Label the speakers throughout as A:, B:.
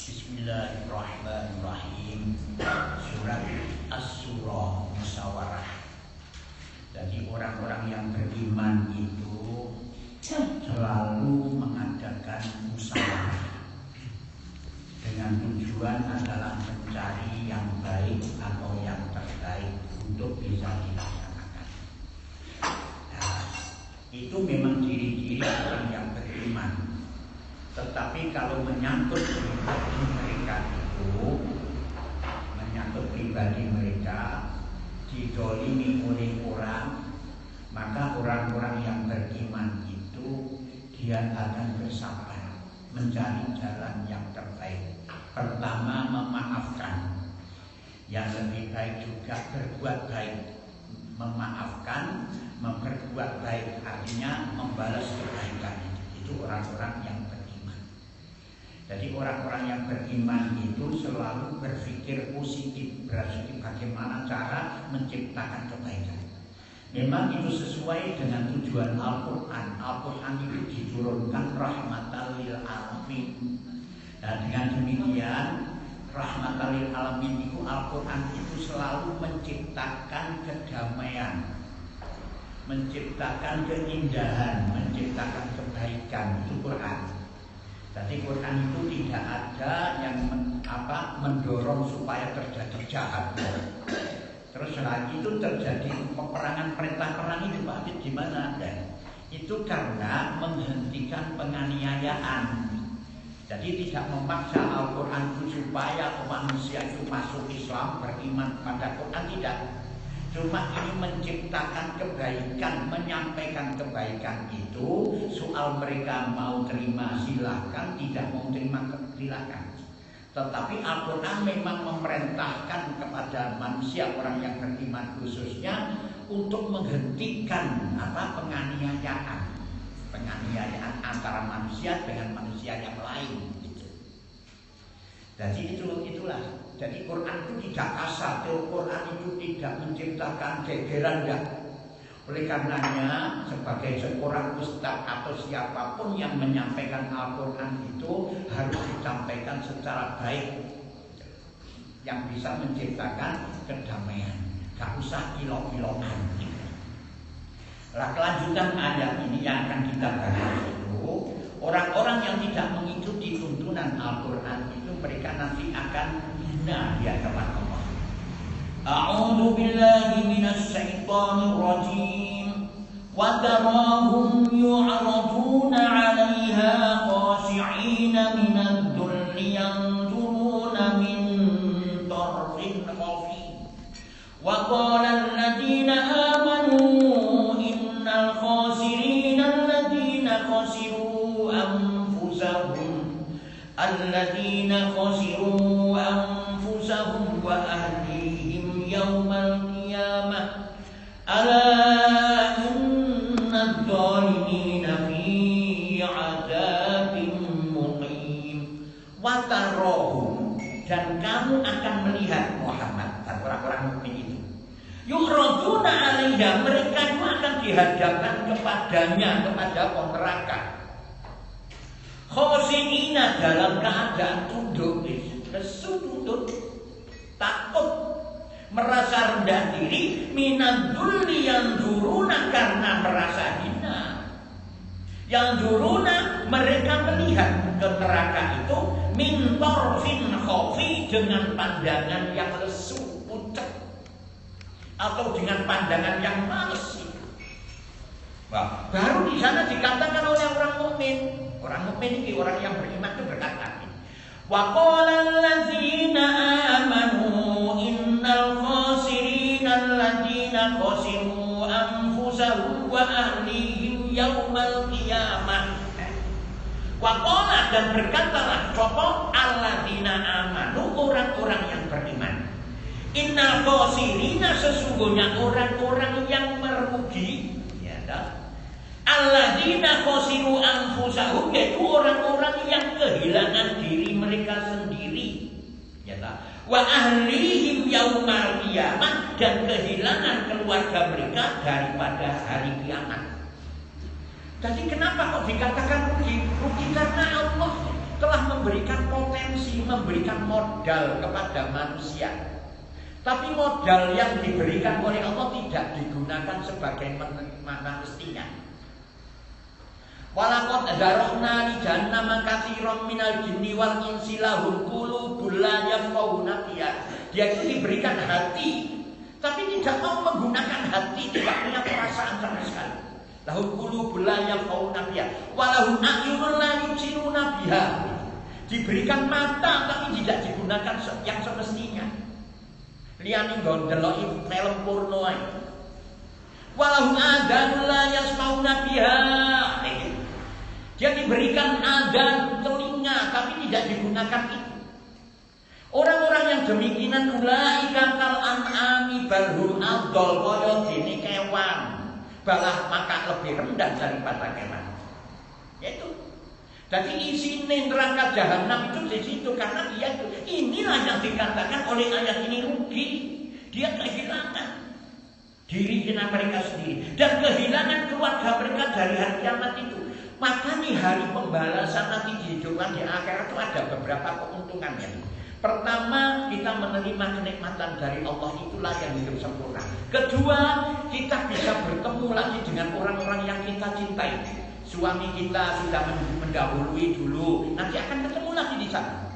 A: Bismillahirrahmanirrahim. Surat As-Surah Musyawarah. Jadi orang-orang yang beriman itu selalu mengadakan musyawarah dengan tujuan adalah mencari yang baik atau yang terbaik untuk bisa dilaksanakan. Nah, itu memang ciri-ciri orang yang beriman. Tetapi kalau menyangkut pribadi mereka dizolimi oleh orang, maka orang-orang yang beriman itu dia akan bersabar mencari jalan yang terbaik. Pertama, memaafkan. Yang lebih baik juga berbuat baik. Memaafkan, memperbuat baik, artinya membalas kebaikan. Itu orang-orang yang beriman. Jadi orang-orang yang beriman itu selalu berpikir positif, berarti bagaimana cara menciptakan kebaikan. Memang itu sesuai dengan tujuan Al-Quran. Al-Quran itu diturunkan rahmatan lil alamin. Nah, dengan demikian rahmatan lil alamin itu Al-Quran itu selalu menciptakan kedamaian, menciptakan keindahan, menciptakan kebaikan. Itu Quran. Jadi Quran itu tidak ada yang mendorong supaya terjadi jahat. Terus lagi itu terjadi peperangan, perintah perang itu Pak Habib gimana? Itu karena menghentikan penganiayaan. Jadi tidak memaksa Al-Quran itu supaya manusia itu masuk Islam, beriman pada Quran, tidak. Cuma ini menciptakan kebaikan, menyampaikan kebaikan itu. Soal mereka mau terima silahkan, tidak mau terima silahkan. Tetapi Al-Quran memang memerintahkan kepada manusia, orang yang beriman khususnya, untuk menghentikan penganiayaan antara manusia dengan manusia yang lain. Jadi itulah. Jadi Quran itu tidak kasar, Quran itu tidak menciptakan gegeran ya. Oleh karenanya sebagai seorang ustaz atau siapapun yang menyampaikan Al-Quran itu harus disampaikan secara baik, yang bisa menciptakan kedamaian. Gak usah ilok-ilokan. Nah, kelanjutan ayat ini yang akan kita bahas itu, orang-orang yang tidak mengikuti tuntunan Al-Quran itu mereka nanti akan hina di hadapan Allah. A'udzu billahi minasy syaithanir rajim. Wa tarahum yu'raduna 'alaiha khashi'ina minad dhulli yanzuruna min tarfin khafi. Wa qala alladziina aamanu innal khasirina alladziina khasiru anfusahum wa ahlihim yaumal qiyamah. Ala innadh dhalimina fi 'adzabin muqim. Wa tarahum, dan kamu akan melihat Muhammad dan orang-orang mukmin itu. Yu'raduna 'alaiha, mereka itu akan dihadapkan kepadanya, kepada neraka. Khosina, dalam keadaan tunduk, lesu tunduk, takut, merasa rendah diri, minadzulli yang zuruna, karena merasa hina. Yang zuruna, mereka melihat ke neraka itu min tarfin khafi, dengan pandangan yang lesu, pucat, atau dengan pandangan yang males. Wah, baru di sana dikatakan oleh orang mukmin. Orang mukmin ini, orang yang beriman itu berkata, wa qala alladziina aamanu innal khasirina alladziina khasiru anfusahum wa ahlihim yaumal qiyamah. Wa qala, dan berkatalah sapa alladziina aamanu, orang-orang yang beriman, innal khasirina, sesungguhnya orang-orang yang merugi, ya dah. Alladzina khasiru anfusahum, yaitu orang-orang yang kehilangan diri mereka sendiri, ya tak? Wa ahlihim yaumal qiyamah, dan kehilangan keluarga mereka daripada hari kiamat. Jadi kenapa kok dikatakan rugi? Rugi karena Allah telah memberikan potensi, memberikan modal kepada manusia. Tapi modal yang diberikan oleh Allah tidak digunakan sebagaimana mestinya. Walaqad dzara'na li jahannama katsiran minal jinni wal insi lahum qulubun la yafqahuna biha. Dia itu diberikan hati, tapi tidak mau menggunakan hati, tidak punya perasaan sama sekali. Lahum qulubun la yafqahuna biha wa lahum a'yunun la yubsiruna biha. Diberikan mata tapi tidak digunakan yang semestinya. Liyane ndelok film porno ae. Wa lahum adhanun la yasmauna biha. Dia diberikan adzan telinga tapi tidak digunakan itu. Orang-orang yang demikian ulaika kal an'ami bal hum adall, kaya dene kewan, balah maka lebih rendah daripada kewan. Itu. Jadi isine neraka jahanam itu di situ karena dia itu. Inilah yang dikatakan oleh ayat ini rugi. Dia kehilangan diri mereka sendiri dan kehilangan keluarga mereka dari hari kiamat itu. Maka nih hari pembalasan nanti di hidupan di akhirat itu ada beberapa keuntungannya. Pertama, kita menerima kenikmatan dari Allah, itulah yang hidup sempurna. Kedua, kita bisa bertemu lagi dengan orang-orang yang kita cintai. Suami kita sudah mendahului dulu, nanti akan ketemu lagi di sana.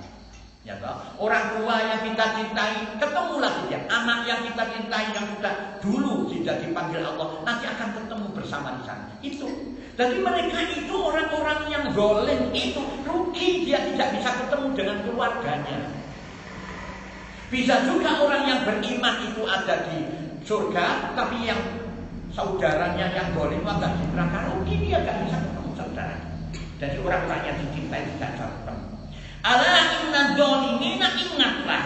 A: Ya toh? Orang tua yang kita cintai, ketemu lagi dia. Anak yang kita cintai yang sudah dulu sudah dipanggil Allah, nanti akan ketemu bersama di sana. Itu. Jadi mereka itu orang-orang yang zalim itu rugi, dia tidak bisa ketemu dengan keluarganya. Bisa juga orang yang beriman itu ada di surga, tapi yang saudaranya yang zalim ada di neraka, rugi, dia tidak bisa ketemu saudara. Jadi orang-orang yang dicintai tidak bisa ketemu. Ala inna zalimina, ingatlah,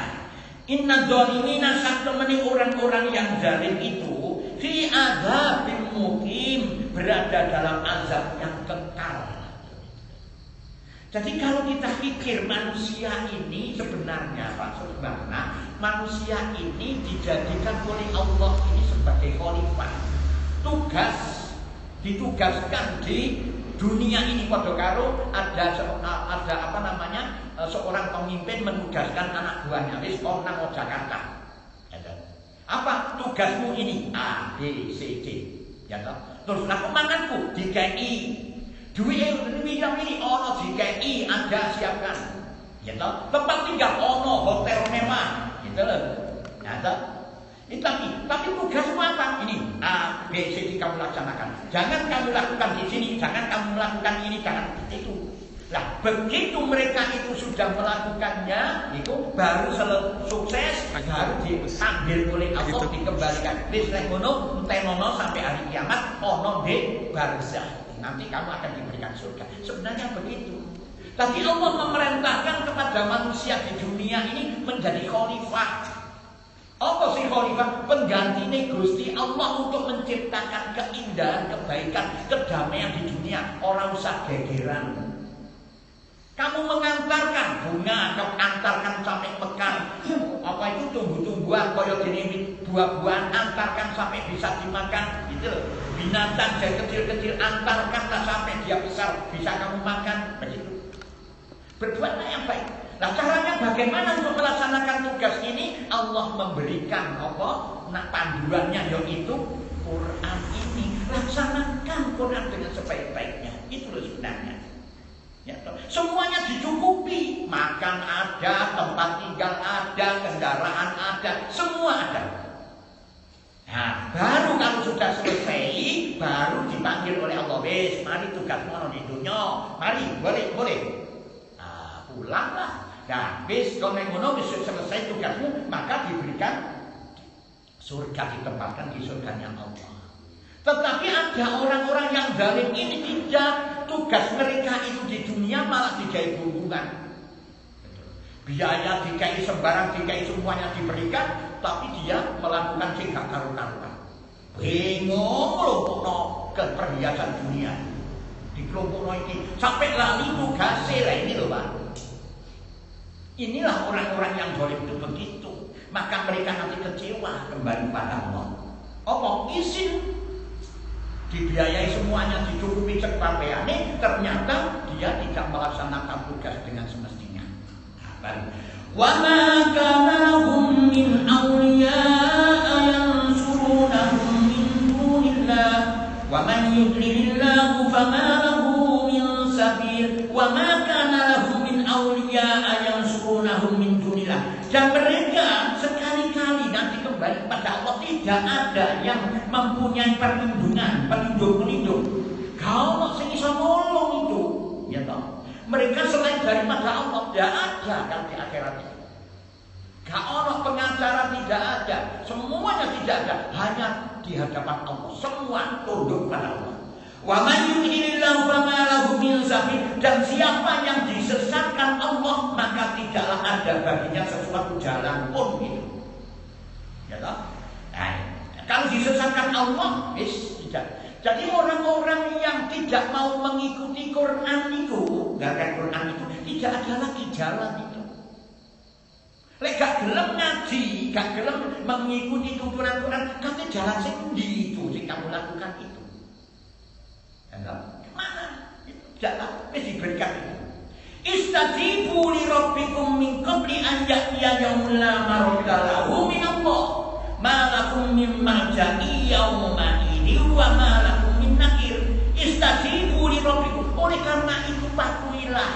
A: inna zalimina satemene orang-orang yang zalim itu fi adzabin muqim, berada dalam azab yang kekal. Jadi kalau kita pikir manusia ini sebenarnya manusia ini dijadikan oleh Allah ini sebagai khalifah. Ditugaskan di dunia ini pada karo ada seorang pemimpin menugaskan anak buahnya wis kok nang Jakarta. Apa tugasmu ini? A, B, C, D. Ya toh. Terus aku manganku DKI. Duit yang ini ono DKI Anda siapkan. Ya toh. Tempat tinggal ono hotel mewah. Gitu loh. Ya toh. Tapi tugasmu apa? Ini A, B, C, D kamu laksanakan. Jangan kamu lakukan di sini, jangan kamu melakukan ini, jangan itu. Nah, begitu mereka itu sudah melakukannya, itu baru sukses, baru diambil oleh Allah, dikembalikan. Wis nek ngono, entenono sampai hari kiamat, ono di barzah. Nanti kamu akan diberikan surga. Sebenarnya begitu. Tapi Allah memerintahkan kepada manusia di dunia ini menjadi khalifah. Apa sih khalifah? Penggantinya Gusti Allah untuk menciptakan keindahan, kebaikan, kedamaian di dunia. Orang usah gegeran. Kamu mengantarkan bunga, kamu antarkan sampai mekar. Apa itu tumbuh-tumbuhan, kaya gini buah-buahan, antarkan sampai bisa dimakan. Gitu. Binatang dari kecil-kecil, antarkanlah sampai dia besar, bisa kamu makan. Begitu. Berbuatlah yang baik. Nah, caranya bagaimana untuk melaksanakan tugas ini? Allah memberikan panduannya, yaitu Quran ini. Laksanakan Quran dengan sebaik-baiknya. Itu loh sebenarnya. Ya, semuanya dicukupi, makan ada, tempat tinggal ada, kendaraan ada, semua ada. Nah, baru kalau sudah selesai, baru dipanggil oleh Allah, wes, mari tugasmu ono di dunia, mari, boleh. Nah, pulanglah. Nah, wes, kalau ngono wis selesai tugasmu, maka diberikan surga, ditempatkan di surganya Allah. Tetapi ada orang-orang yang zalim ini tidak, tugas mereka itu di dunia malah dikai hubungan. Biaya dikai sembarang, dikai semuanya diberikan, tapi dia melakukan sehingga karu-karuan. Bingung loh ke perhiasan dunia. Di kelompok ini sampai lali tugasnya lah ini loh Pak. Inilah orang-orang yang zalim itu begitu. Maka mereka nanti kecewa kembali pada Allah. Apa izin dibiayai semuanya, dicukupi sekabehane, ternyata dia dia tidak melaksanakan tugas dengan semestinya. Nah, baru wa ma kana lahum min awliya'a yansurunahum min dunillah wa man yudlilillahu fama lahu min sabil wa ma kana lahum min awliya'a yansurunahum min dunillah. Dan mereka sekali-kali nanti kembali pada Allah, tidak ada yang mempunyai perlindungan, pelindung. Kalau sing iso nolong itu, ya toh. Mereka selain daripada Allah tidak ada kan di akhirat itu. Gak ono pengacara, tidak ada, semuanya tidak ada, hanya di hadapan Allah, semua tunduk pada Allah. Wa man yudlilillahu fama lahu min sabil. Dan siapa yang disesatkan Allah, maka tidaklah ada baginya sesuatu jalan pun itu. Ya toh? Nah, kalau disesatkan Allah, tidak. Jadi orang-orang yang tidak mau mengikuti Quran itu, Quran itu tidak ada lagi jalan itu. Lek gak gelem ngaji, gak gelem mengikuti tuntunan Quran, katanya jalan sendi itu sing kamu lakukan itu. Kemana? Jalan diberikan itu. Istajibu li rabbikum min qabli an ya'tiya yaumun la maradda lahu min Allah. Ma lakum min malja'i yawma idin wa ma lakum min nakir. Istajibu li rabbikum. Oleh karena itu patuhilah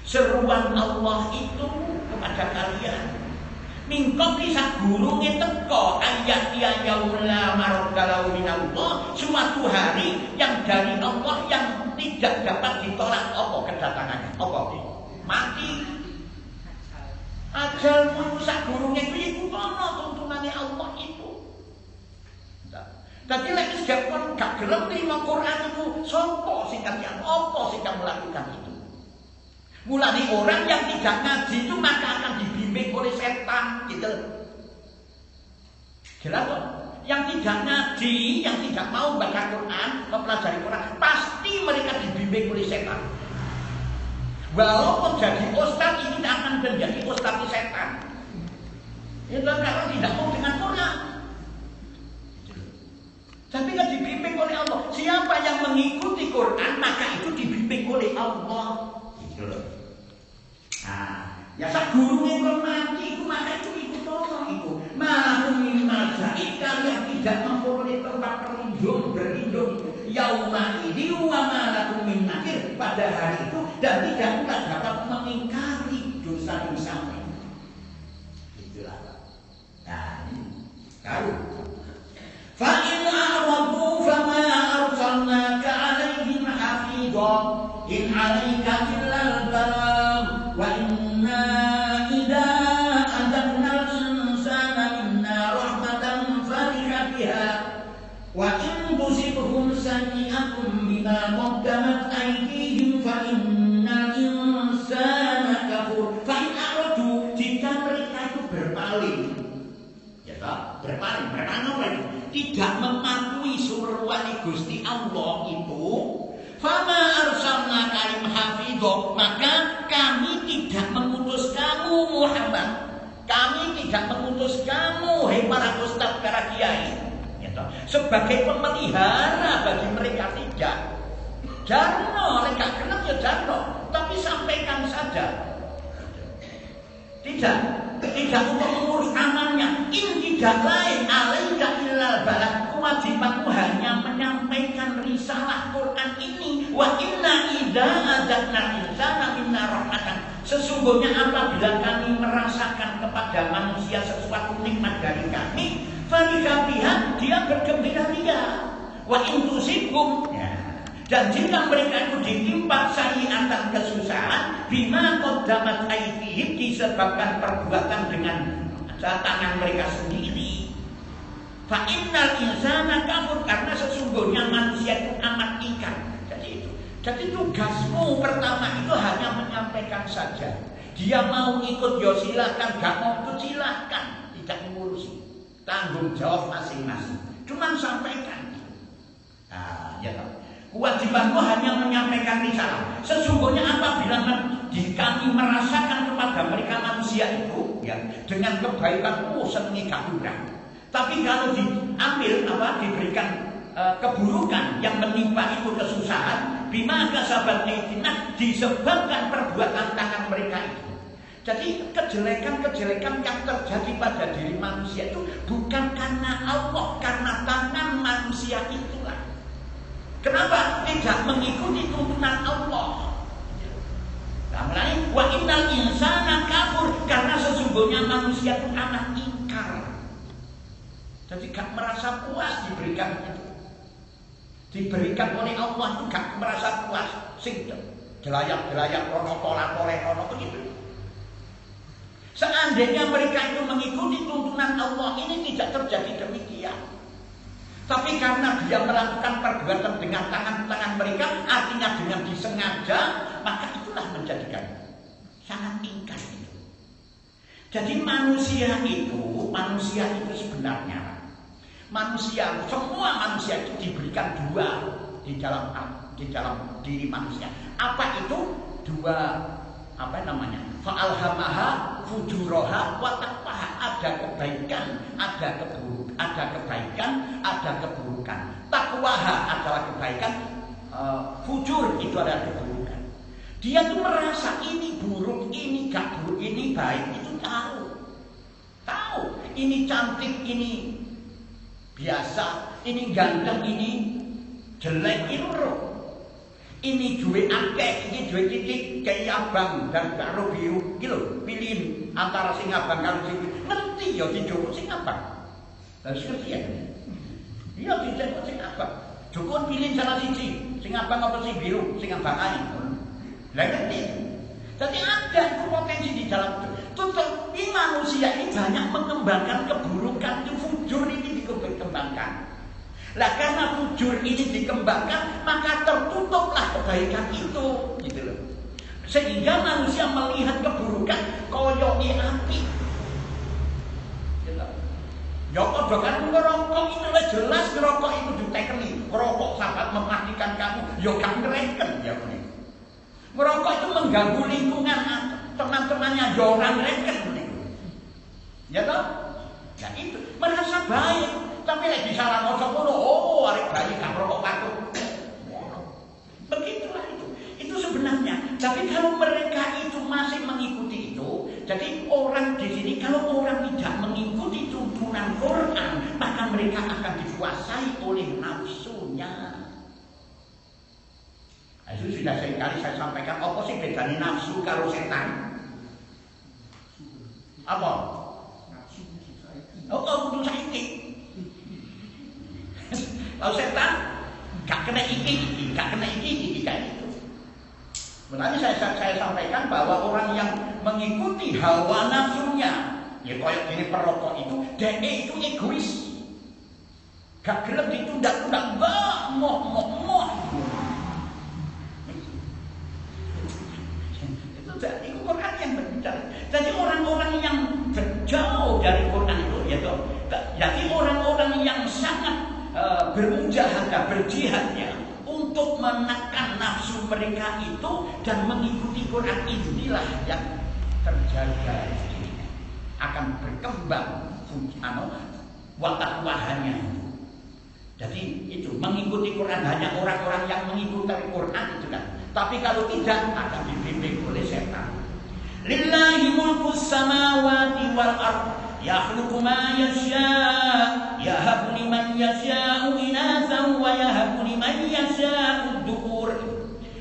A: seruan Allah itu kepada kalian. Min qabli sagurunge teko ayat ya yaumla maraddalahu min Allah, suatu hari yang dari Allah yang tidak dapat ditolak apa kedatangannya. Apa iki? Mati. Ajalmu sagurunge kuwi iku ana tuntunane Allah itu. Dadi lek sejak gak gelem terima Quran itu, sapa sing kalian apa sing kamu lakukan itu? Mulai orang yang tidak ngaji itu maka akan dibimbing oleh setan, gitu. Jelas kok? Yang tidak ngaji, yang tidak mau baca Quran, mempelajari Quran, pasti mereka dibimbing oleh setan. Walaupun jadi ustaz itu akan menjadi ustaz setan. Itu kalau tidak mau dengan Quran. Tapi kan dibimbing oleh Allah. Siapa yang mengikuti Quran maka itu dibimbing oleh Allah. Gitu loh. Nah, ya sak gurunge kon mati iku maka itu ikut tolong itu. Malum mimazai kalian tidak memperoleh tempat berlindung yauma ini wa malakum min nakir pada hari itu dan tidak pula dapat mengingkari dosa-dosa. Itulah. Nah, ini tahu. Fa in a'radu fama arsalnaka 'alaihim hafidha in 'alaika illa al-balagh wa inna idza adaqna al-insana minna rahmatan fariha biha wa in tusibhum sayi'atun bima qaddamat aydihim fa innal insana kafur. Fa in a'radu, jika mereka itu berpaling, ya tak? Berpaling tidak mematuhi suruhan Gusti Allah itu, fama arsalna kalim hafidho, maka kami tidak mengutus kamu Muhammad, kami tidak mengutus kamu hai para ustaz, para kiai, gitu, sebagai pemelihara bagi mereka. Tidak jarno, mereka kenal ya jarno, tapi sampaikan saja. Tidak untuk mengurus amalnya. Ini tidak lain alaika illal balagh. Kewajibanmu hanya menyampaikan risalah Quran ini. Wa inna idza adzaqna insana minna rahmatan. Sesungguhnya apabila kami merasakan kepada manusia sesuatu nikmat dari kami, fariha dia bergembira-gembira. Wa in tusibhum, dan jika mereka itu ditimpa sayi'atan kesusahan bima qaddamat aydihim, disebabkan perbuatan dengan tangan mereka sendiri, fa innal insana kafur, karena sesungguhnya manusia itu amat ingkar. Jadi tugasmu pertama itu hanya menyampaikan saja. Dia mau ikut ya silakan, gak mau ikut silakan, tidak mengurusi. Tanggung jawab masing-masing. Cuman sampaikan. Nah, ya toh. Kewajibanku hanya menyampaikan risalah. Sesungguhnya apabila kami merasakan kepada mereka manusia itu, ya, dengan kebaikanmu senengi kaburan. Tapi kalau diambil diberikan keburukan yang menimpa itu kesusahan, bima kasabat aydina, disebabkan perbuatan tangan mereka itu. Jadi kejelekan-kejelekan yang terjadi pada diri manusia itu bukan karena Allah, karena tangan manusia itulah. Kenapa? Tidak mengikuti tuntunan Allah. Nah, wa innal insana kafur, karena sesungguhnya manusia itu anak ingkar. Jadi gak merasa puas diberikan itu. Diberikan oleh Allah itu gak merasa puas, sing jelayak-jelayak rono tolak-toleh rono begitu. Seandainya mereka itu mengikuti tuntunan Allah, ini tidak terjadi demikian. Tapi karena dia melakukan perbuatan dengan tangan-tangan mereka, artinya dengan disengaja, maka itulah menjadikan sangat ingkar itu. Jadi manusia itu sebenarnya semua manusia itu diberikan dua di dalam diri manusia. Apa itu? Dua, fa'alhamaha fujuraha wa taqwaha. Ada kebaikan, ada kebaikan, ada keburukan. Taqwaha adalah kebaikan, fujur itu adalah keburukan. Dia tuh merasa ini buruk, ini gak buruk, ini baik, itu tahu. Ini cantik, ini biasa, ini ganteng, ini jelek, ini roh. Ini duwe akeh, ini duwe titik kayak abang dan karo biru gitu. Pilih antara sing abang karo sing biru. Ngerti ya dijoko sing abang. Harus ngerti ya. Iya dijoko sing abang. Joko pilih salah siji, sing abang apa sing biru, sing abang ae. Lah ngerti. Jadi ada itu potensi di dalam itu. Tetapi manusia ini banyak mengembangkan keburukan, itu fujur ini dikembangkan. Lah karena fujur ini dikembangkan, maka tertutuplah kebaikan itu, gitu loh. Sehingga manusia melihat keburukan koyoke api. Gitu. Ya kok kan ngerokok itu jelas ngerokok itu ditekeni. Ngerokok sangat mematikan kamu, ya gak ngereken ya ini. Ngerokok itu mengganggu lingkungan teman-temannya, ya orang ngereken ini. Ya toh? Nah itu merasa baik. Tapi lagi salah ngosok arek bayi gak merokok patut. Begitulah itu. Itu sebenarnya. Tapi kalau mereka itu masih mengikuti itu, jadi orang di sini kalau orang tidak mengikuti tuntunan Quran, maka mereka akan dikuasai oleh nafsunya. Nah, itu sudah seringkali saya sampaikan. Apa sih bedanya nafsu karo setan? Apa? Kudu saiki. Kalau setan gak kena iki kayak itu. Makanya saya sampaikan bahwa orang yang mengikuti hawa nafsunya, ya kayak gini perokok itu, dia itu egois. Gak gelem ditunda-tunda, moh. Itu jadi Quran yang berbicara. Jadi orang-orang yang jauh dari Quran itu, ya toh. Jadi orang-orang yang sangat bermujahadah, berjihadnya untuk menekan nafsu mereka itu dan mengikuti Quran, inilah yang terjaga akan berkembang watakwahannya. Jadi itu mengikuti Quran hanya orang-orang yang mengikuti Quran itu kan. Tapi kalau tidak akan dibimbing oleh setan. Lillahi mulkus samawati wal ardh yakhluqu ma yasha' yahabu liman yasha'u inathan wa yahabu liman yasha'u dhukur.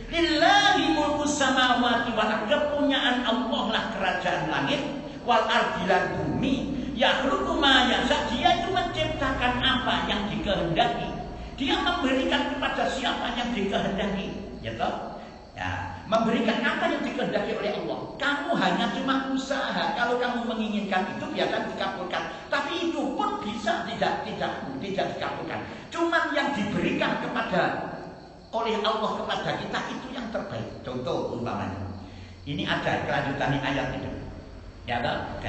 A: Lillahi mulkus samawati wal ardh, kepunyaan Allah lah kerajaan langit, wal ardh lan bumi. Yakhluqu ma yasha', dia itu menciptakan apa yang dikehendaki. Dia memberikan kepada siapa yang dikehendaki, ya toh? Ya, memberikan apa yang dikehendaki oleh Allah. Kamu hanya cuma usaha. Kalau kamu menginginkan itu biarkan dikabulkan. Tapi itu pun bisa tidak dikabulkan. Cuma yang diberikan oleh Allah kepada kita itu yang terbaik. Contoh umpamanya. Ini ada kelanjutan ayat itu. Ya toh?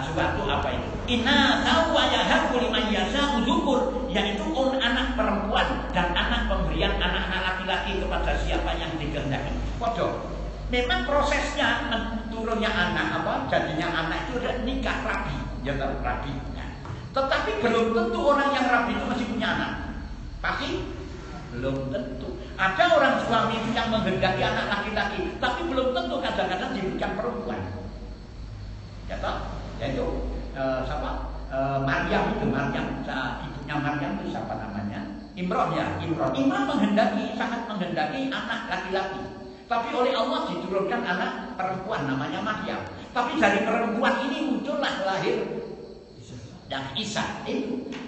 A: Suatu apa itu? Inna tawayahaku liman yasha'u dhukur, yaitu anak perempuan dan anak pemberian anak-anak laki-laki kepada siapa yang dikehendaki. Waduh, memang prosesnya turunnya anak jadinya anak itu ada nikah rabi, ya rabi. Nah, tetapi belum tentu orang yang rabi itu masih punya anak. Pasti Belum tentu. Ada orang suami yang menghendaki anak laki-laki, tapi belum tentu kadang-kadang diberikan perempuan. Ya toh? Yaitu siapa? Maryam itu, ibunya Maryam itu siapa namanya? Imran ya, Imran. Imran sangat menghendaki anak laki-laki. Tapi oleh Allah diturunkan anak perempuan namanya Maryam. Tapi dari perempuan ini muncullah lahir yang Isa.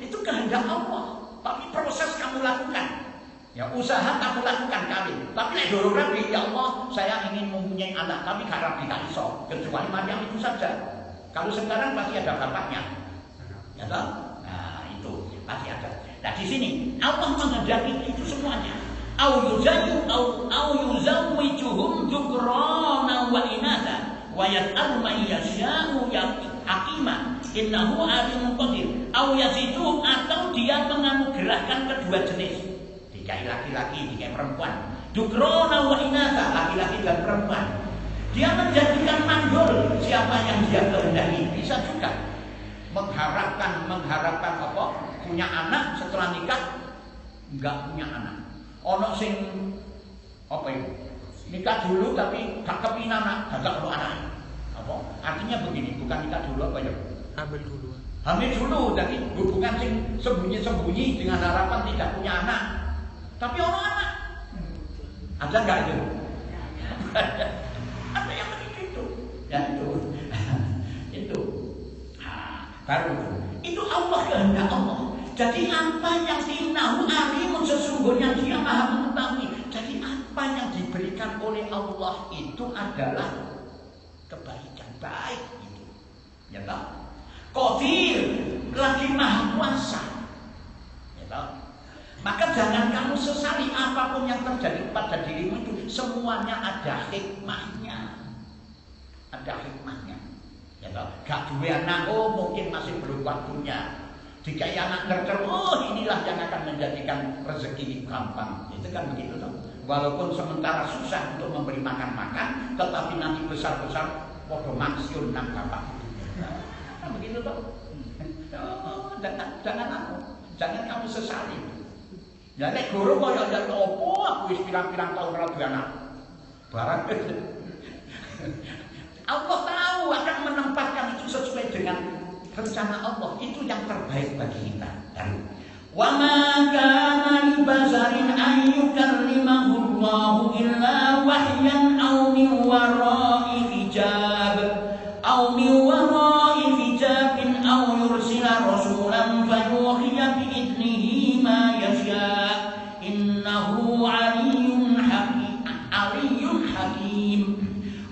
A: Itu kehendak Allah. Tapi proses kamu lakukan. Ya usaha kamu lakukan kali. Tapi nek dorong ya Allah, saya ingin mempunyai anak, tapi karena tidak iso. Kecuali Maryam itu saja. Kalau sekarang pasti ada bapaknya. Ya toh? Nah, itu pasti ada. Nah, di sini Allah menghendaki itu semuanya. Au yuzawwijuhum dhukrana wa inatha wa yas'alu man yasha'u aqima innahu alimun qadir. Au yazidu, atau dia menganugerahkan kedua jenis, dikai laki-laki, dikai perempuan. Dhukrana wa inatha, laki-laki dan perempuan. Dia menjadikan mandul siapa yang dia kehendaki. Bisa juga mengharapkan apa? Punya anak setelah nikah enggak punya anak. Ono sing apa itu? Nikah dulu tapi gak kepingin anak, gak perlu anak. Apa? Artinya begini, bukan nikah dulu apa ya?
B: Hamil dulu.
A: Hamil dulu, jadi hubungan sing sembunyi-sembunyi dengan harapan tidak punya anak. Tapi ono anak. Ada enggak itu? Ada yang begitu. Ya itu. Itu. Nah, baru itu Allah kehendak Allah. Jadi apa yang innahu alimun, sesungguhnya dia maha mengetahui. Jadi apa yang diberikan oleh Allah itu adalah kebaikan baik itu. Ya toh? Qadir, lagi maha kuasa. Ya toh? Maka jangan kamu sesali apapun yang terjadi pada dirimu itu, semuanya ada hikmahnya. Ada hikmahnya. Ya toh? Gak duwe anak, mungkin masih belum waktunya. Jika anak tercerah, inilah yang akan menjadikan rezeki gampang. Itu kan begitu toh. Walaupun sementara susah untuk memberi makan, tetapi nanti besar-besar podo maksiun nang bapak. Nah, begitu toh. Jangan kamu sesali. Ya nek guru kok ya opo aku wis pirang-pirang tahun ora duwe anak. Barang Allah tahu akan menempatkan itu sesuai dengan rencana Allah, itu yang terbaik bagi kita. Wa ma kana li basarin an yukallimahu Allah illa wahyan aw min wara'i hijab aw min wara'i hijabin aw yursila rasulan fayuhiya bi idnihi ma yasha innahu aliyyun hakim.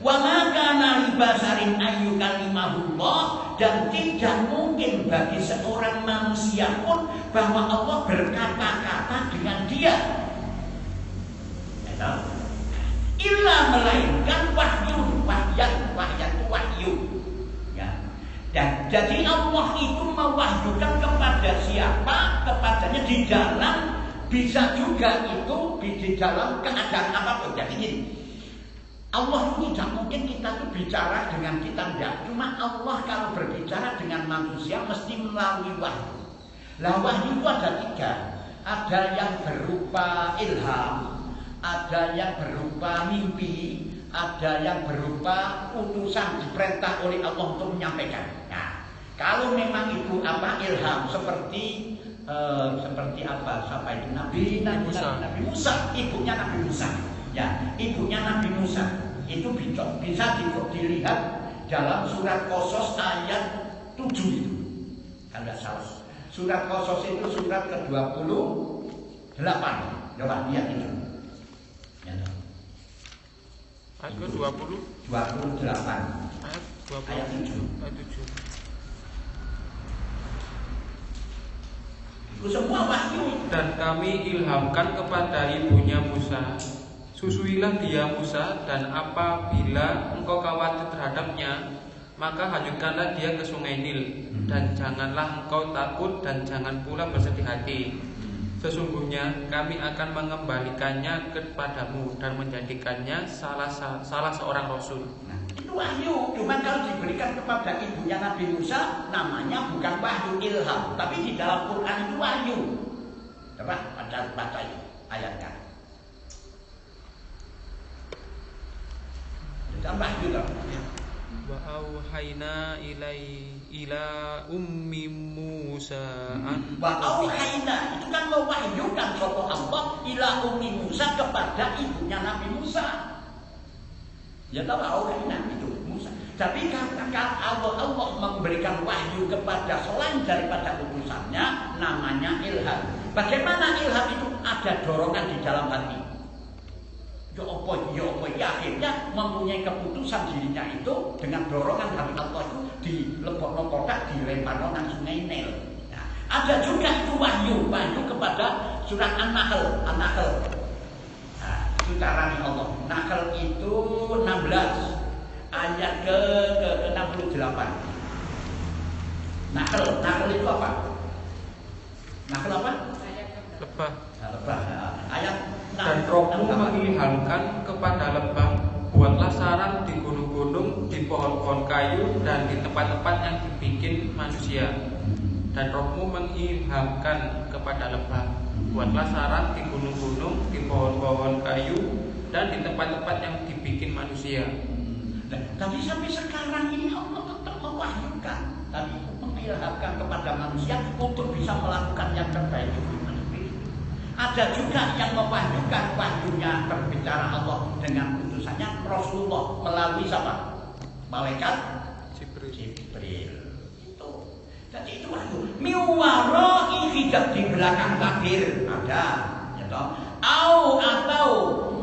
A: Wa ma kana li basarin an yukallimahu Allah, dan tidak mungkin bagi seorang manusia pun bahwa Allah berkata-kata dengan dia. Illa melainkan wahyu. Ya. Dan jadi Allah itu mewahyukan kepada siapa, kepadanya di dalam, bisa juga itu di dalam keadaan apapun. Jadi gini, Allah ini tidak mungkin kita tuh bicara dengan kita, enggak. Cuma Allah kalau berbicara dengan manusia mesti melalui wahyu. Lah wahyu itu ada tiga. Ada yang berupa ilham, ada yang berupa mimpi, ada yang berupa utusan diperintah oleh Allah untuk menyampaikan. Nah, kalau memang itu ilham seperti apa? Siapa itu? Nabi Musa, ibunya Nabi Musa. Ya, ibunya Nabi Musa itu bisa dilihat dalam surat Qasas ayat 7 itu. Kalau tidak salah. Surat Qasas itu surat ke-28. Coba lihat itu. Ya,
B: ayat ke-28.
A: Ayat 7. Itu semua wahyu.
B: Dan kami ilhamkan kepada ibunya Musa, susuilah dia Musa, dan apabila engkau khawatir terhadapnya, maka hanyutkanlah dia ke sungai Nil, dan janganlah engkau takut dan jangan pula bersedih hati. Sesungguhnya kami akan mengembalikannya kepadamu dan menjadikannya salah seorang rasul.
A: Nah, itu wahyu. Cuma kalau diberikan kepada ibunya Nabi Musa, namanya bukan wahyu ilham, tapi di dalam Quran itu wahyu. Coba baca itu. ayatnya. Tambah juga.
B: Wa auhayna ila ummi Musa
A: Wa auhayna itu kan mewahyukan sapa Allah ila ummi Musa kepada ibunya Nabi Musa. Ya tahu auhayna itu Musa. Tapi kalau Allah memberikan wahyu kepada selain daripada utusannya, namanya ilham. Bagaimana ilham itu? Ada dorongan di dalam hati. Ya apa akhirnya mempunyai keputusan dirinya itu dengan dorongan hati Allah itu dilebokno kotak, dilemparno nang sungai Nil. Nah, ada juga itu wahyu kepada surat An-Nahl. Nah, itu caranya Allah. Nahl itu 16 ayat ke-68. Nahl itu apa? Nahl apa?
B: lebah.
A: Lebah. Ayat
B: Dan Rohmu mengilhamkan kepada lebah, buatlah sarang di gunung-gunung, di pohon-pohon kayu, dan di tempat-tempat yang dibikin manusia. Dan Rohmu mengilhamkan kepada lebah, buatlah sarang di gunung-gunung, di pohon-pohon kayu, dan di tempat-tempat yang dibikin manusia.
A: Tapi sampai sekarang ini Allah tetap mewahyukan, tapi mengilhamkan kepada manusia untuk bisa melakukan yang terbaik itu. Ada juga yang mewahyukan wahyunya berbicara Allah dengan utusannya Rasulullah melalui siapa? Malaikat Jibril. Itu. Jadi itu wahyu. Miwaro hijab di belakang tabir ada, ya toh. Atau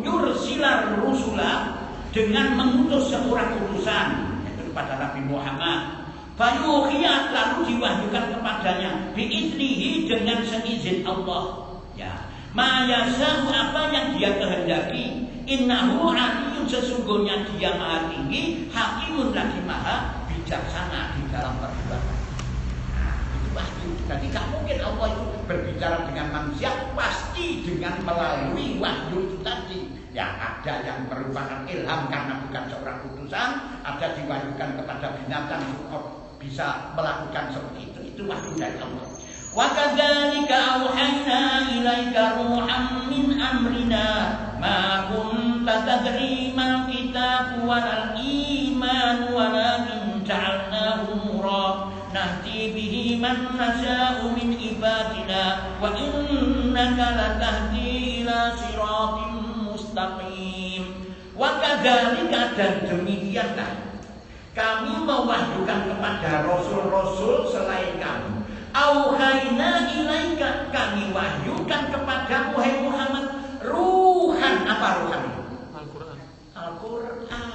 A: yursilar rusula dengan mengutus seorang utusan yaitu kepada Nabi Muhammad. Fayuhiyat lalu diwahyukan kepadanya biiznihi dengan seizin Allah. Ya, mayasahu apa yang dia kehendaki. Innahu aliyun sesungguhnya dia maha tinggi, hakimun lagi maha bijaksana di dalam perbuatan. Nah, itu pasti. Jadi gak mungkin Allah itu berbicara dengan manusia pasti dengan melalui wahyu itu tadi. Yang ada yang merupakan ilham karena bukan seorang utusan, ada diwahyukan kepada binatang bisa melakukan seperti itu. Itu wahyu dari Allah. وَكَذَلِكَ أَوْحَيْنَا إِلَيْكَ رُوحًا مِنْ أَمْرِنَا مَا كُنْتَ تَدْرِي مَا الْكِتَابُ وَلَا الْإِيمَانُ وَلَكِنْ جَعَلْنَاهُ نُورًا نَهْدِي بِهِ مَنْ نَشَاءُ مِنْ عِبَادِنَا وَإِنَّكَ لَتَهْدِي إِلَى صِرَاطٍ مُسْتَقِيمٍ. وَكَذَلِكَ dan demikianlah kami mewahyukan kepada rasul-rasul selain kamu. Auhayna ilaika kami wahyukan kepadamu hai Muhammad ruhan. Apa ruhan itu? Al-Quran.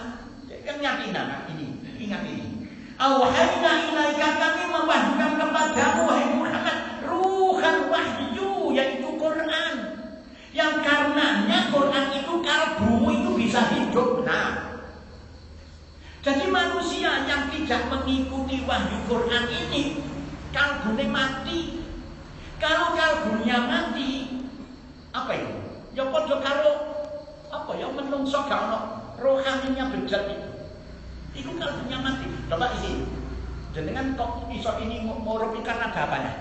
A: Keyakinan ini, ingat ini. Auhayna ilaika kami mewahyukan kepadamu hai Muhammad ruhan wahyu yaitu Quran. Yang karenanya Quran itu kalbumu itu bisa hidup. Nah, jadi manusia yang tidak mengikuti wahyu Quran ini kalbunya mati. Kalau kalbunya mati, apa itu? Ya padha karo apa ya menungso gak ono rohaninya bejat itu. Itu kalbunya mati. Coba isi. Jenengan kok iso ini murupi karena ada apanya?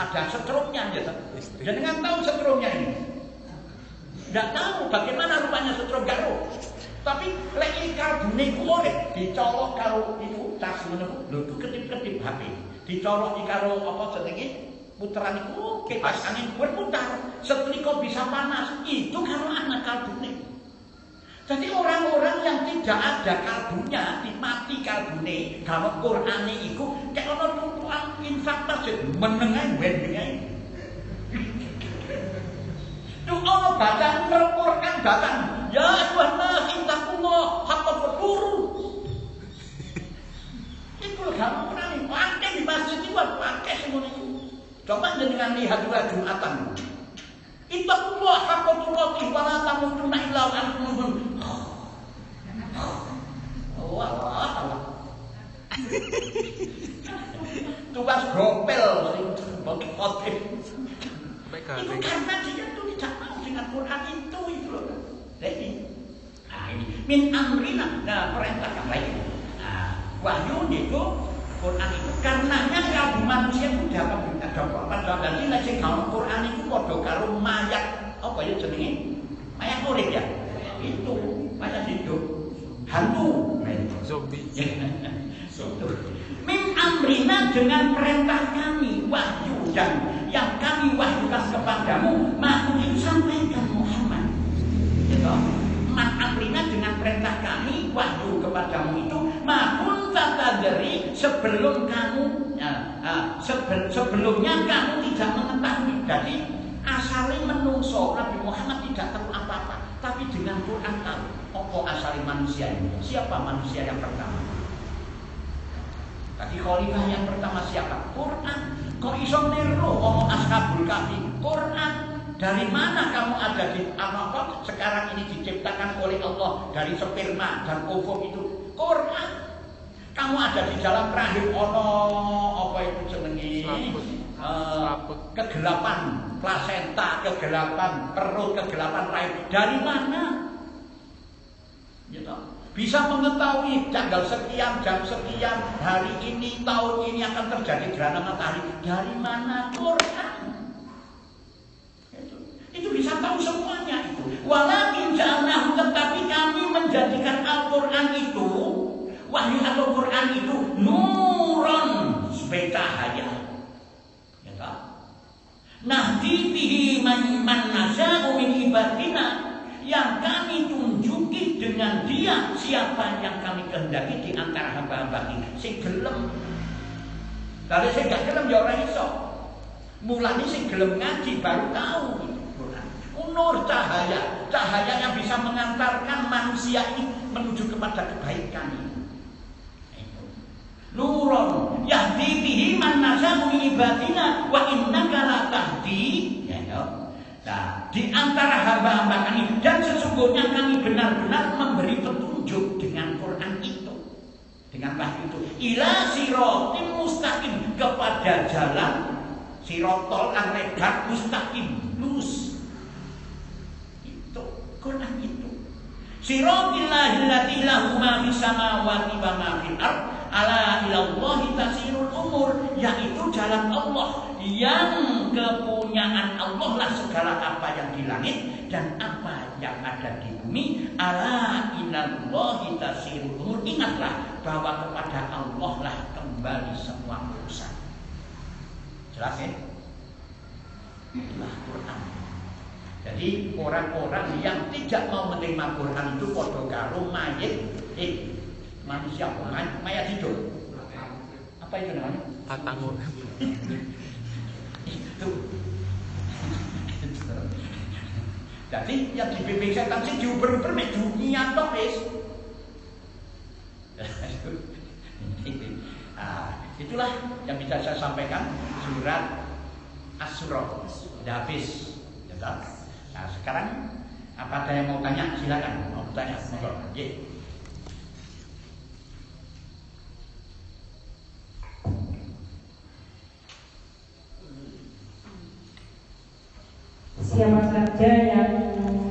A: Ada setrumnya gitu. Jenengan tahu setrumnya ini? Enggak tahu bagaimana rupanya setrum gak tahu. Tapi lek kalbune ku oleh dicolok karo itu tas ngono lho ketip-ketip HP. Dicolok karo apa jenenge puteran iku kipas angin berputar setrika bisa panas itu karo anak kalbune. Jadi orang-orang yang tidak ada kalbunya mati kalbune kalau Qur'ane iku kayak ono tutukan infak masjid menengae wendengae. Tuh ono bacaan Al-Qur'an bacaan ya ayyuhan intakullah haqqa tuqatih. Itu kan Qur'an pakai di masjid itu pakai semua itu. Coba jenengan lihat dua Jumatan. Intakullah haqqa tuqatih wa la tamutunna illa wa antum muslimun. Allah. Tugas gopel bagi khotib. Itu karena dia itu tidak mau dengan Quran itu loh. Jadi, nah ini min amrina, nah perintah yang lain. Nah, wahyu itu Quran itu karenanya kalau manusia itu dapat berita dapat. Jadi lagi kalau Quran itu podo karo mayat apa ya jenenge? Mayat urip ya. Itu mayat hidup. Hantu.
B: Zombie.
A: Min amrina dengan perintah kami wahyu dan yang kami wahyukan kepadamu maka itu sampaikan Muhammad. Gitu. Man amrina dengan perintah kami wahyu kepadamu itu makun tatadri sebelum kamu sebelumnya kamu tidak mengetahui. Jadi asalnya menungso Nabi Muhammad tidak tahu apa-apa, tapi dengan Quran tahu apa asalnya manusia ini. Siapa manusia yang pertama? Tadi khalifah yang pertama siapa? Quran. Kok iso niru ono Ashabul Kahfi? Quran. Dari mana kamu ada di apa sekarang ini diciptakan oleh Allah dari sperma dan ovum itu? Quran. Kamu ada di dalam rahim ono apa itu jenenge? Kegelapan plasenta, kegelapan perut, kegelapan rahim. Dari mana? Gitu. Bisa mengetahui tanggal sekian, jam sekian, hari ini, tahun ini akan terjadi gerhana matahari. Dari mana? Quran. Itu bisa tahu semuanya itu. Walakin ja'alnahu, tetapi kami menjadikan Al-Quran itu, wahyu Al-Quran itu nuron sebagai cahaya. Ya tak? Nahdi bihi man nasya'u min ibadina, yang kami tunjuki dengan dia siapa yang kami kehendaki di antara hamba-hamba ini. Sing gelem. Kalau sing gak gelem ya ora iso. Mulane sing gelem ngaji baru tahu itu Quran. Nur cahaya, cahaya yang bisa mengantarkan manusia ini menuju kepada kebaikan ini. Nurun yahdi bihi man nasya'u min ibadina wa innaka la tahdi. Nah, di antara hamba-hamba kami dan sesungguhnya kami benar-benar memberi petunjuk dengan Quran itu, dengan wahyu itu, ila siratim mustaqim, kepada jalan sirotol yang lebar mustaqim, lurus. Itu Quran itu. Siratil ladzii lahu ma fis samawati wa ma fil ardh, ala ilallahi tasirul umur, yaitu jalan Allah yang kepunyaan Allah lah segala apa yang di langit dan apa yang ada di bumi. Ala ilallahi tasirul umur, ingatlah bahwa kepada Allah lah kembali semua urusan. Jelas ya? Itulah Quran. Jadi orang-orang yang tidak mau menerima Quran itu podo karo mayit, manusia mayat hidup. Apa itu namanya?
B: Tatangur.
A: Itu. Jadi yang dibimbing setan sih diuber-uber mek dunia tok wis. Itulah yang bisa saya sampaikan surat Asy-Syura. Habis. Nah, sekarang apa ada yang mau tanya? Silakan. Mau tanya, monggo. Nggih.
C: Siapa saja yang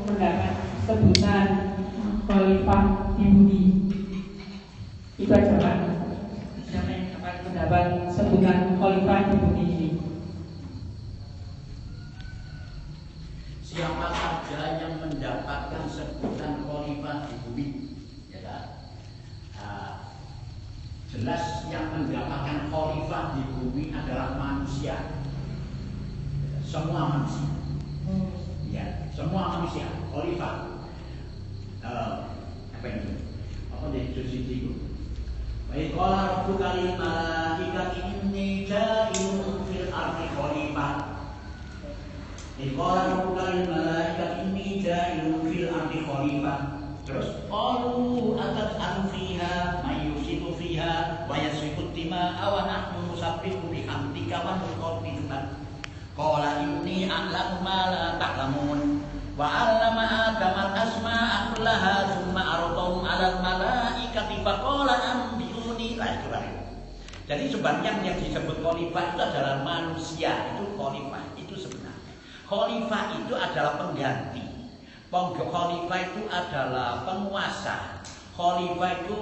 C: mendapat sebutan khalifah di bumi? Itu aja Pak. Siapa yang akan mendapat sebutan khalifah di bumi ini?
A: Siapa saja yang mendapatkan sebutan khalifah di bumi, ya, jelas yang mendapatkan khalifah di bumi adalah manusia, semua manusia, ya, semua manusia khalifah. Apa ini? Apa dari juz itu? Baik, qala rabbuka lil malaikati inni ja'ilun fil ardi khalifah. Qala rabbuka lil malaikati inni ja'ilun fil ardi khalifah. Terus qalu atat'alu fiha may yusitu fiha wa yasfiku dima'a wa nahnu nusabbihu bihamdika wa nuqaddisu lak. Qala inni a'lamu ma la ta'lamun wa 'allama adama al-asma'a kullaha thumma 'aradahum 'alal malaikati faqala anbi'uni. Jadi sebenarnya yang disebut khalifah itu adalah manusia, itu khalifah itu sebenarnya. Khalifah itu adalah pengganti. Khalifah itu adalah penguasa. Khalifah itu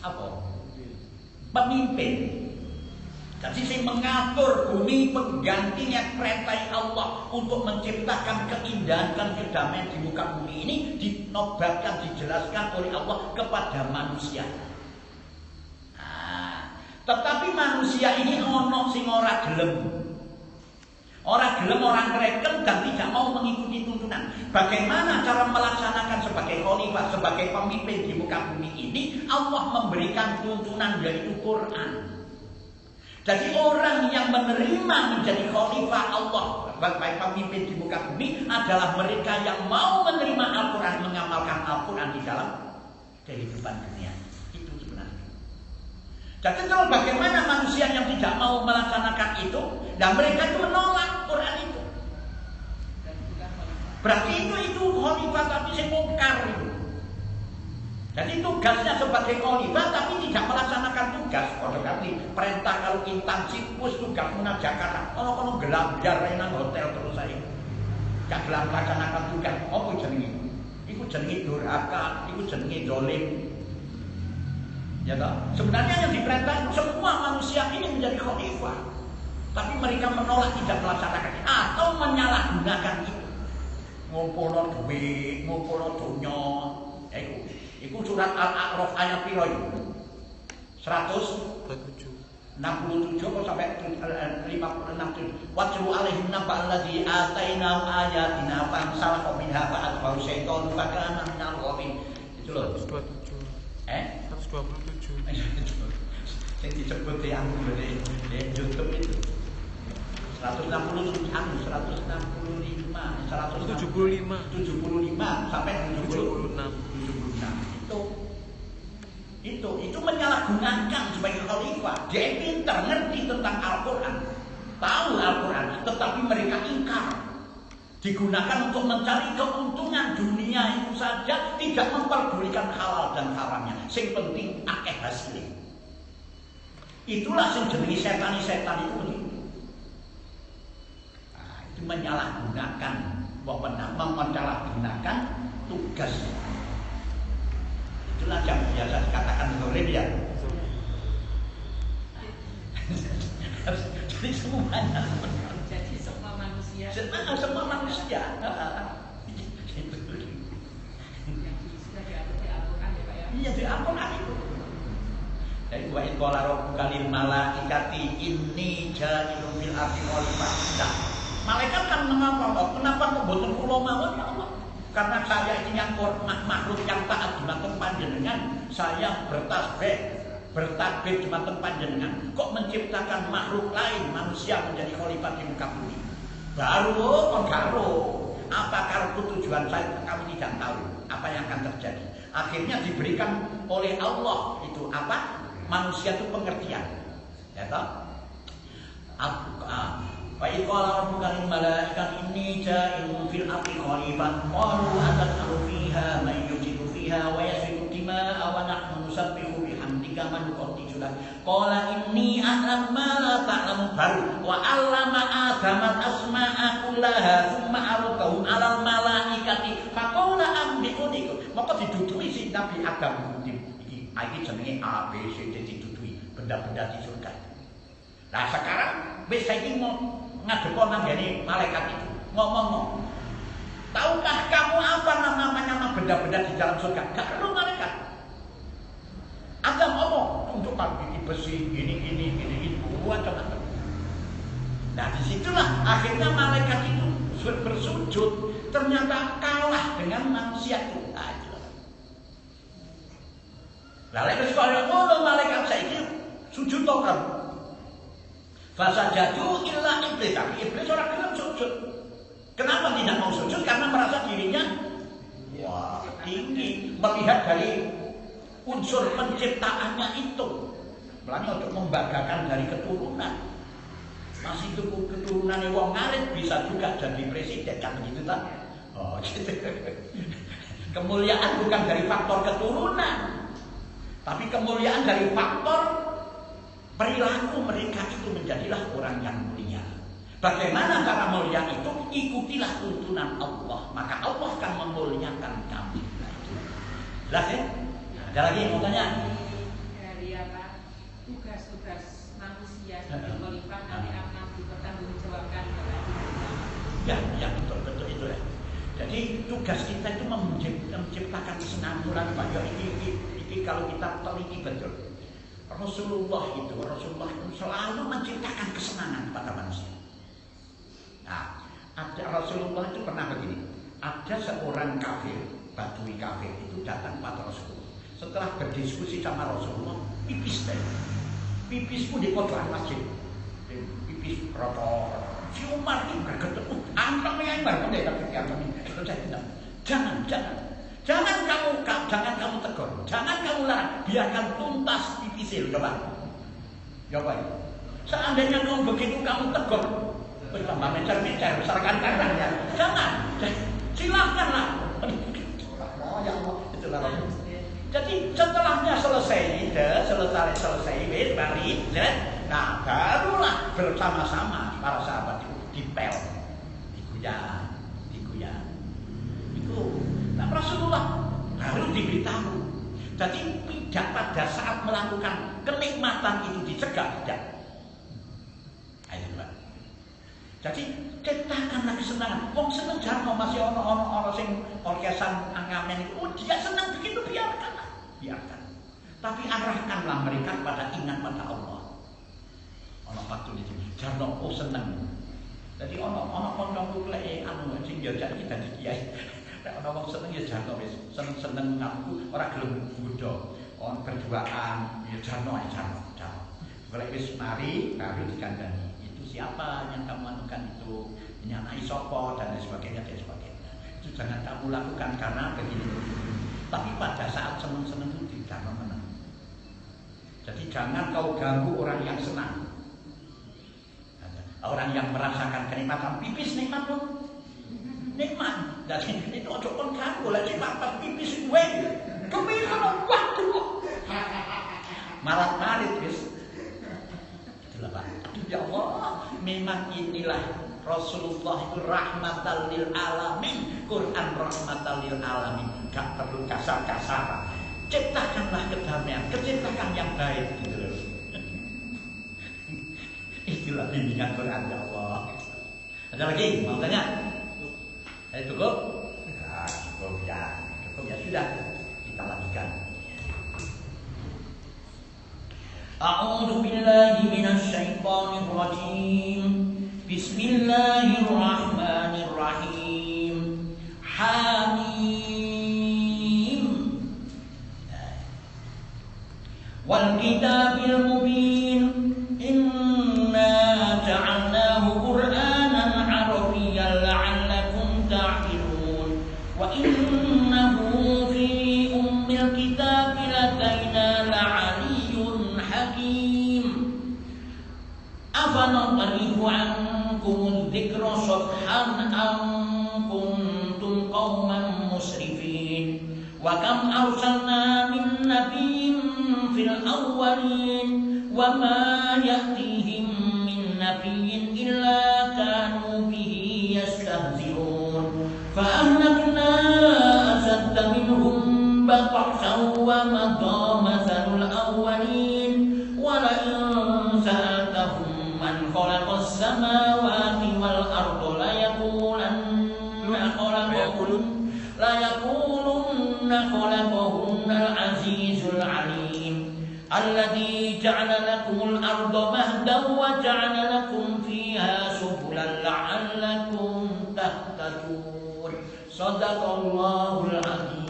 A: apa? Pemimpin. Jadi sing mengatur bumi penggantinya perintah Allah untuk menciptakan keindahan dan kedamaian di muka bumi ini dinobatkan, dijelaskan oleh Allah kepada manusia. Tetapi manusia ini ono sing ora gelem. Ora gelem, orang kreken dan tidak mau mengikuti tuntunan. Bagaimana cara melaksanakan sebagai khalifah, sebagai pemimpin di muka bumi ini? Allah memberikan tuntunan yaitu Quran. Jadi orang yang menerima menjadi khalifah Allah sebagai pemimpin di muka bumi adalah mereka yang mau menerima Al-Quran, mengamalkan Al-Quran di dalam kehidupan dunia. Itu sebenarnya. Jadi kalau bagaimana manusia yang tidak mau melaksanakan itu, dan mereka itu menolak Quran itu. Berarti itu khalifah tapi sing mungkar itu. Jadi tugasnya sebagai khalifah tapi tidak melaksanakan tugas. Kalau kami perintah kalau intensif tugas menang Jakarta. Kalau gelap biar nang hotel terus saya. Gak gelap melaksanakan tugas. Apa jenenge? Iku jenenge durhaka, iku jenenge zalim. Ya toh? Sebenarnya yang diperintah semua manusia ini menjadi khalifah. Tapi mereka menolak, tidak melaksanakan atau menyalahgunakan itu. Ngumpulno duit, ngumpulno donya. Iku surat Al-A'raf ayat piro itu? 167 kok sampai 56. Watlu alaihim naba alladzi atainahu ayatina fansalakha minha fa'atba'u syaitanu fakana minal ghawin. Itu loh.
B: 127.
A: 127. Yang disebut yang di YouTube itu 175 sampai 76. Itu menyalahgunakan sebagai khalifah. Dia pintar, ngerti tentang Al-Quran, tahu Al-Quran, tetapi mereka ingkar. Digunakan untuk mencari keuntungan dunia itu saja, tidak memperdulikan halal dan haramnya. Yang penting akeh hasilnya. Itulah yang jenenge setan itu begitu. Itu menyalahgunakan, menyalahgunakan tugas. Itulah yang biasa dikatakan zalim ya. Jadi semuanya.
C: Jadi semua manusia.
A: Semua manusia.
C: Sudah diatur di Al-Quran ya Pak ya.
A: Iya di Al-Quran itu. Jadi wa in qala rabbuka lil malaikati inni ja'ilun fil ardi khalifah. Nah, malaikat kan mengapa? Kenapa kok boten kula mawon ya Allah? Karena saya ini yang makhluk yang taat dumateng panjenengan, saya bertakbir dumateng panjenengan. Kok menciptakan makhluk lain, manusia menjadi khalifah di muka bumi? Baru apa tujuan saya, kami tidak tahu apa yang akan terjadi. Akhirnya diberikan oleh Allah itu apa? Manusia itu pengertian. Ya toh? Fa iqala rabbuka lil malaikati inni ja'ilun fil ardi khalifah qalu atata'u fiha man yufsidu fiha wa yasfiku dima'a wa nahnu nusabbihu bihamdika wa nuqaddisu lak qala inni a'lamu ma la ta'lamun baru wa 'allama adama asma'a kullaha thumma 'aradahum 'alal malaikati faqala anbi'uni maka didudui si Nabi Adam iki jenenge A B C D didudui benda-benda di surga. Nah sekarang wis saiki mau ngadepon nanggane malaikat itu ngomong, tahukah kamu apa nama benda-benda di dalam surga? Gak perlu malaikat. Ada ngomong untuk ini besi, ini macam-macam. Nah disitulah akhirnya malaikat itu bersujud, ternyata kalah dengan manusia itu. Lalu sekolah ngono malaikat saiki sujud to kan. Fasajadu illa iblis, tapi iblis orang gelem sujud. Kenapa tidak mau sujud? Karena merasa dirinya tinggi, melihat dari unsur penciptaannya itu. Melani untuk membanggakan dari keturunan. Masih keturunan wong ngarit bisa juga jadi presiden kan begitu tak? Oh gitu. Kemuliaan bukan dari faktor keturunan, tapi kemuliaan dari faktor perilaku mereka itu menjadilah orang yang mulia. Bagaimana cara mulia itu? Ikutilah tuntunan Allah, maka Allah akan memuliakan kamu. Nah, itu. Jelas ya? Ada lagi yang mau tanya?
C: Dari apa? Tugas-tugas manusia
A: Jadi tugas kita itu menciptakan kesenangan. Mulai Pak, ini kalau kita teliti betul, Rasulullah itu selalu menciptakan kesenangan pada manusia. Nah, ada Rasulullah itu pernah begini. Ada seorang kafir, Badui kafir itu datang pada Rasulullah. Setelah berdiskusi sama Rasulullah, pipis deh. Pipisku di kotoran masjid. Pipis rotor. Si Umar itu bergetar, antang yang berpendek tapi antang ini. Saya bilang, jangan kamu tegur, jangan kamu larang, biarkan tuntas pipisnya. Coba. Seandainya kamu begitu kamu tegur, tambah mencari besarkan tangannya. Jangan, silakanlah. Ya Allah, itulah. Jadi setelahnya selesai, balik, nah barulah bersama-sama para sahabat itu dipel, diguyan. Itu, nah Rasulullah baru diberitahu. Jadi tidak pada saat melakukan kenikmatan itu dicegah, tidak. Ayo Pak. Jadi ciptakanlah kesenangan. Wong seneng jarno masih ono sing orkesan ngamen itu, dia senang begitu biarkan. Tapi arahkanlah mereka pada ingat pada Allah. Ono waktu itu jarno seneng. Jadi ono kancaku lek anu sing diajak kita di kiai. Nek ono wong seneng ya jarno wis seneng ngaku ora gelem bodho. On berduaan ya jarno. Golek wis mari baru dikandani. Itu siapa yang kamu anukan itu? Ini anak sapa dan sebagainya. Itu jangan kamu lakukan karena begini. Tapi pada saat seneng-seneng itu tidak menang. Jadi jangan kau ganggu orang yang senang. Orang yang merasakan kenikmatan pipis nikmat pun nikmat. Jadi itu ojo kon ganggu lagi bapak pipis gue. Kemana waktu? Malat-malit wis. Itulah Pak. Ya Allah, memang inilah Rasulullah itu rahmatan lil alamin. Quran rahmatan lil alamin. Gak perlu kasar-kasaran. Ciptakanlah kedamaian, ciptakan yang baik gitu loh. Itulah bimbingan Quran ya Allah. Ada lagi mau tanya? Cukup? Nah, cukup ya sudah. Kita lanjutkan. A'udzu billahi minasy syaithanir rajim. Bismillahirrahmanirrahim. Hamim. Wal kitabil mubin. Inna ja'alnahu Qur'anan 'arabiyyan la'allakum ta'qilun. Wa innahu fi ummil kitabi ladaina la'aliyyun hakim. Afanadribu 'ankum dzikra safhan an kuntum qauman musrifin. Wa kam arsalna min nabiyyin fil awwalin wa ma ya'tihim min nabiyyin illa kanu bihi yastahzi'un. Fa ahlakna ashadda minhum batsan wa madha mathalul awwalin. Wa la in sa'altahum man khalaqas samawati wal arda la yaqulunna khalaqahunna al-azizul alim. Alladzi ja'ala lakumul arda mahdan wa ja'ala lakum fiha subulan la'allakum tahtadun. Shadaqallahul azim.